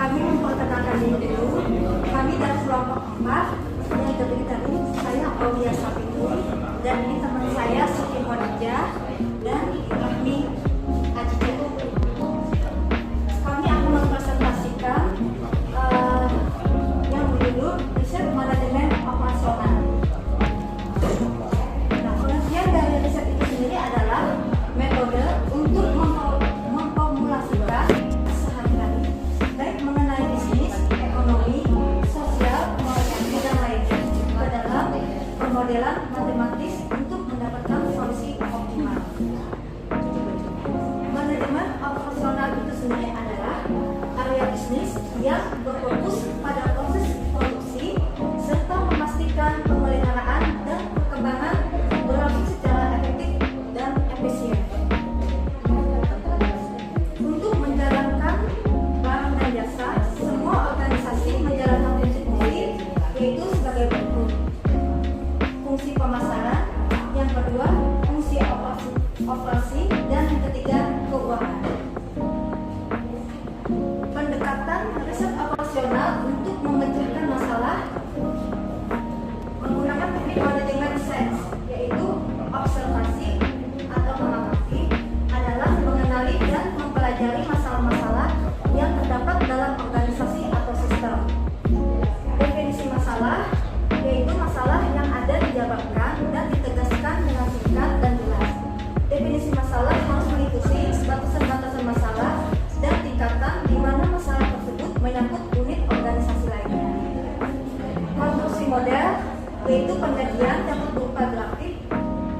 Kami memperkenalkan diri dulu. Kami dari kelompok 4 yang terdiri dari saya Aulia Sapitun dan ini teman saya Siti Khadijah dan Rahmi Ajijah. Kami akan mempresentasikan yang berjudul riset manajemen operasional. Nah, pengertian dari riset itu sendiri adalah metode untuk memformulasikan sehari-hari baik mengenai bisnis, ekonomi, sosial, organisasi dan lainnya ke dalam pemodelan matematis untuk mendapatkan solusi optimal. Manajemen operasional itu sendiri adalah area bisnis yang berfokus pada proses produksi serta memastikan pemeliharaan dan perkembangan berlangsung secara efektif dan efisien. Untuk menjalankan barang dan jasa, semua organisasi menjalankan prinsip mulir, yaitu sebagai berikut: fungsi pemasaran, yang kedua fungsi operasi, dan yang ketiga keuangan. Pendekatan riset operasional untuk memecahkan masalah menggunakan teknik manajemen sains, yaitu observasi atau mengamati, adalah mengenali dan mempelajari masalah-masalah yang terdapat dalam organisasi atau sistem. Definisi masalah yaitu masalah yang ada dijabarkan dan ditegaskan dengan singkat dan jelas. Definisi masalah harus mengikuti batasan-batasan masalah dan tingkatan di mana masalah tersebut menyangkut unit organisasi lainnya. Konstruksi model yaitu penyajian dapat berupa grafik,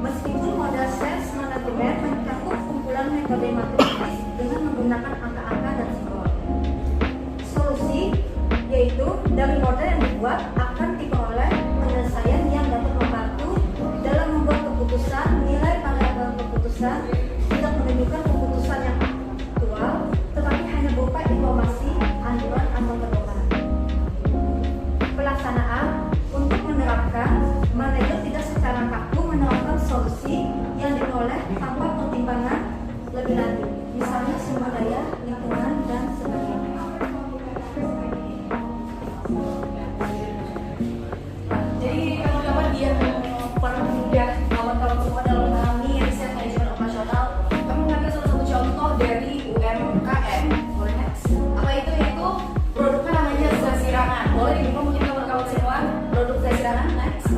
meskipun model sains manajemen mencakup kumpulan metode matematis dengan menggunakan angka-angka dan simbol. Solusi yaitu dari model yang dibuat akan diperoleh penyelesaian yang dapat membantu dalam membuat keputusan. Nilai variabel keputusan tidak menunjukkan keputusan yang aktual, tetapi hanya berupa informasi, anjuran atau pedoman. Pelaksanaan untuk menerapkan, manajer tidak secara kaku menerapkan solusi yang diperoleh tanpa pertimbangan lebih lanjut, misalnya sumber daya, lingkungan, dan sebagainya. Jadi kawan-kawan yang permudah kawan-kawan semua dalam memahami riset manajemen operasional, kami mengambil salah satu contoh dari UMKM. Boleh next? Apa itu? Yaitu produknya namanya Zasirangan. Boleh dibuka mungkin kawan-kawan semua produk Zasirangan. Next.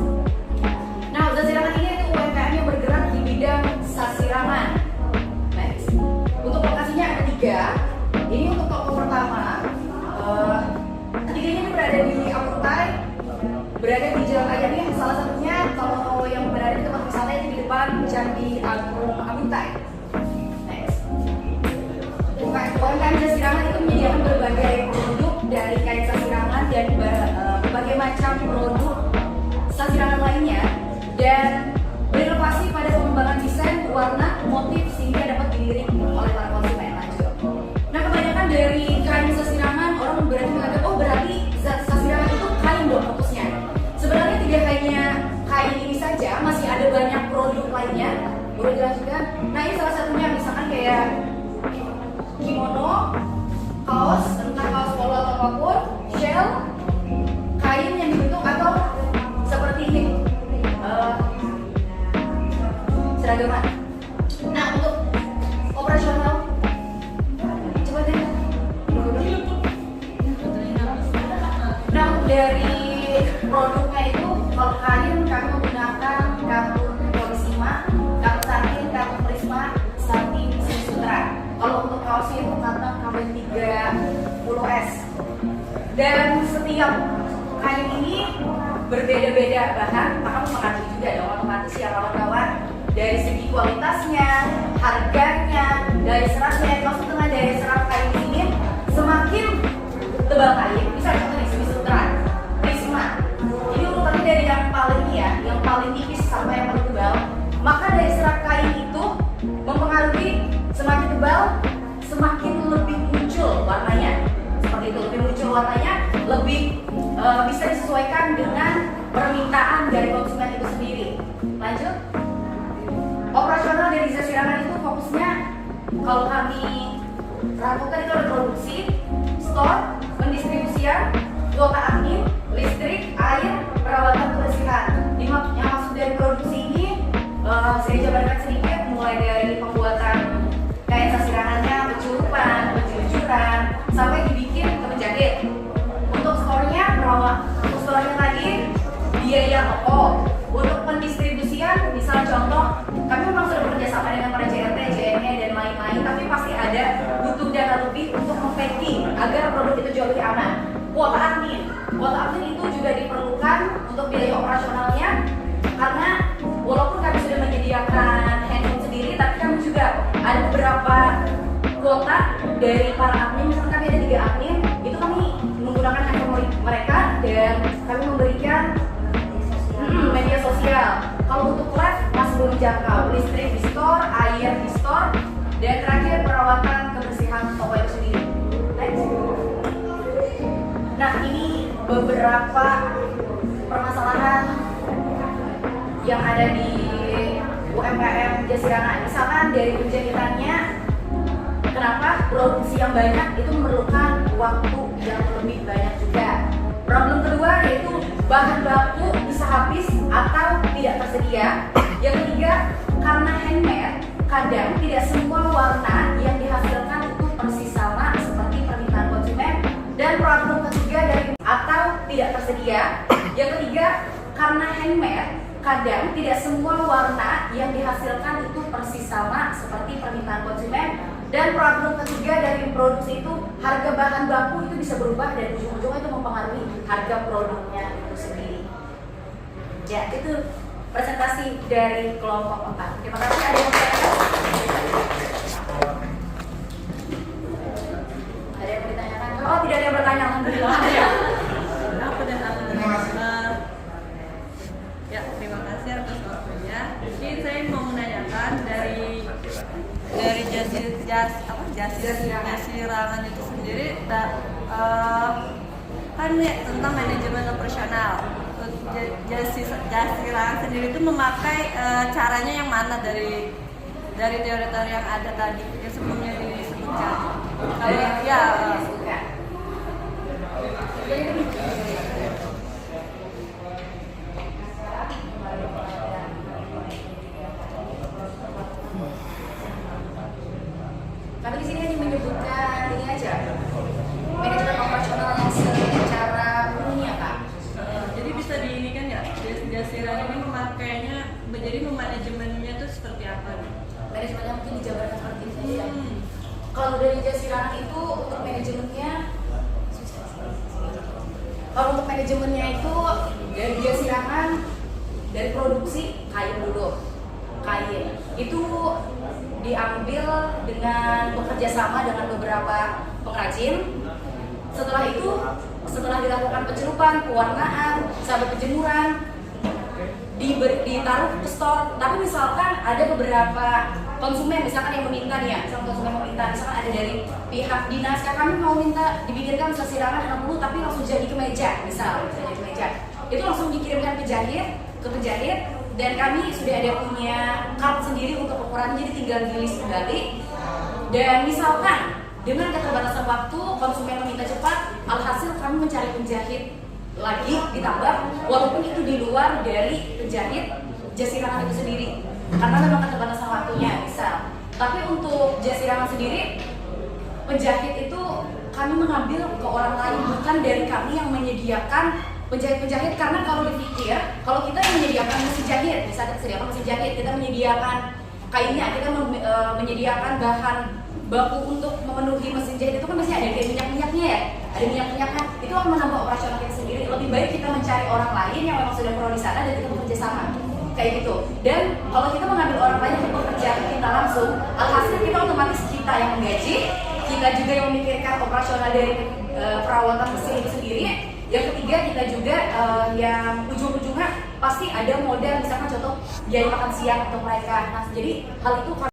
Nah, Zasirangan ini itu UMKM yang bergerak di bidang sasirangan. Next. Untuk lokasinya ada 3. Ini untuk toko pertama. Ketiganya ini berada di Amuntai, berada di Jalan Raya ini. Salah satunya kalau yang berada di tempat wisata itu di depan Candi Agung Amuntai. Next. UMKM Zasirangan itu menyediakan berbagai produk dari kain sasirangan dan berbagai macam produk sasirangan lainnya, dan berinovasi pada pengembangan desain, warna, motif sehingga dapat dilirik oleh para konsumen. Lanjut. Nah, kebanyakan dari kain sasirangan orang berarti menganggap, oh berarti sasirangan itu kain dong fokusnya. Sebenarnya tidak hanya kain ini saja, masih ada banyak produk lainnya. Boleh dilanjutkan? Nah, ini salah satunya misalkan kayak kimono, kaos, entah kaos polo atau apapun, shell, kain yang dibentuk atau seperti ini, seragaman. Nah, untuk operasional, coba deh. Nah, dari produknya itu, kalau kain kami menggunakan kartun Polisima, kartun satin, kartun Prisma, satin Sutra. Kalau untuk kaosnya itu kartun KB30S. Dan setiap kain ini berbeda-beda bahan, maka mempengaruhi juga dong otomatis ya kawan-kawan, dari segi kualitasnya, harganya, dari seratnya. Maksud dengan dari serat kain ini, semakin tebal kain, bisa contohnya Semi Sutra, Prisma. Jadi urutannya dari yang paling yang paling tipis sampai yang paling tebal. Maka dari serat kain itu mempengaruhi semakin tebal, semakin lebih muncul warnanya. Seperti itu, lebih muncul warnanya, lebih bisa disesuaikan dengan permintaan dari konsumen itu sendiri. Lanjut. Operasional dari Zasirangan itu fokusnya, kalau kami lakukan itu ada produksi, store, agar produk itu jauh lebih aman, kuota admin itu juga diperlukan untuk biaya operasionalnya, karena walaupun kami sudah menyediakan handphone sendiri, tapi kami juga ada beberapa kuota dari para admin. Misalkan kami ada 3 admin, itu kami menggunakan handphone mereka dan kami memberikan media sosial. Kalau untuk lab masih belum jangkau, listrik di store, air di store, dan terakhir perawatan kebersihan toko itu sendiri. Next. Nah, ini beberapa permasalahan yang ada di UMKM Jazirangan. Misalkan dari penjahitannya, kenapa produksi yang banyak itu memerlukan waktu yang lebih banyak juga. Problem kedua yaitu bahan baku bisa habis atau tidak tersedia. Yang ketiga, karena handmade, kadang tidak semua warna yang dihasilkan itu persis sama seperti permintaan konsumen. Dan problem ketiga dari atau tidak tersedia. Yang ketiga, karena handmade, kadang tidak semua warna yang dihasilkan itu persis sama seperti permintaan konsumen. Dan problem ketiga dari produksi itu, harga bahan baku itu bisa berubah dan ujung-ujungnya itu mempengaruhi harga produknya itu sendiri. Ya, itu presentasi dari kelompok 4. Terima kasih. Ada yang bertanya? Ada yang ditanyakan? Oh, tidak ada yang bertanya. Alhamdulillah. Ya, terima kasih atas waktunya. Jadi saya mau menanyakan dari Jazirangan itu sendiri, kan ya, tentang manajemen operasional. Jazirangan sendiri itu memakai caranya yang mana dari teori-teori yang ada tadi yang sebelumnya disebutkan? Kalau ya. Kami di sini hanya menyebutkan ini aja, manajemen operasional yang secara umumnya, Kak. Jadi bisa diinikan ya, Jazirangan ini memakainya, jadi memanajemennya itu seperti apa? Manajemennya mungkin dijabarkan seperti itu ya. Kalau dari Jazirangan itu untuk manajemennya, dari Jazirangan, dari produksi kain dulu. Kain itu diambil dengan bekerja sama dengan beberapa pengrajin. Setelah dilakukan pencelupan, pewarnaan, sampai penjemuran, ditaruh ke store. Tapi misalkan ada beberapa konsumen misalkan yang meminta nih ya, misalkan ada dari pihak dinas, kami mau minta dibikinkan Jazirangan 60 tapi langsung jadi kemeja, itu langsung dikirimkan ke penjahit, dan kami sudah ada punya card sendiri untuk ukuran, jadi tinggal di-list kembali. Dan misalkan dengan keterbatasan waktu, konsumen meminta cepat, alhasil kami mencari penjahit lagi ditambah, walaupun itu di luar dari penjahit Jazirangan itu sendiri, karena memang keterbatasan waktunya misal. Tapi untuk Jazirangan sendiri, penjahit itu kami mengambil ke orang lain, bukan dari kami yang menyediakan penjahit-penjahit. Karena kalau dipikir, kalau kita yang menyediakan mesin jahit, misalnya kita sediakan mesin jahit, kita menyediakan kainnya, kita menyediakan bahan baku untuk memenuhi mesin jahit, itu kan pasti ada minyak-minyaknya ya, ada minyak-minyaknya, itu akan menambah operasional kita sendiri. Lebih baik kita mencari orang lain yang memang sudah pro di sana dan kita bekerja sama kayak gitu. Dan kalau kita mengambil orang lain untuk bekerja kita langsung, alhasil kita otomatis kita yang menggaji, kita juga yang memikirkan operasional dari perawatan mesin itu sendiri. Yang ketiga, kita juga yang ujung-ujungnya pasti ada modal, misalkan contoh biaya makan siang untuk mereka. Nah, jadi hal itu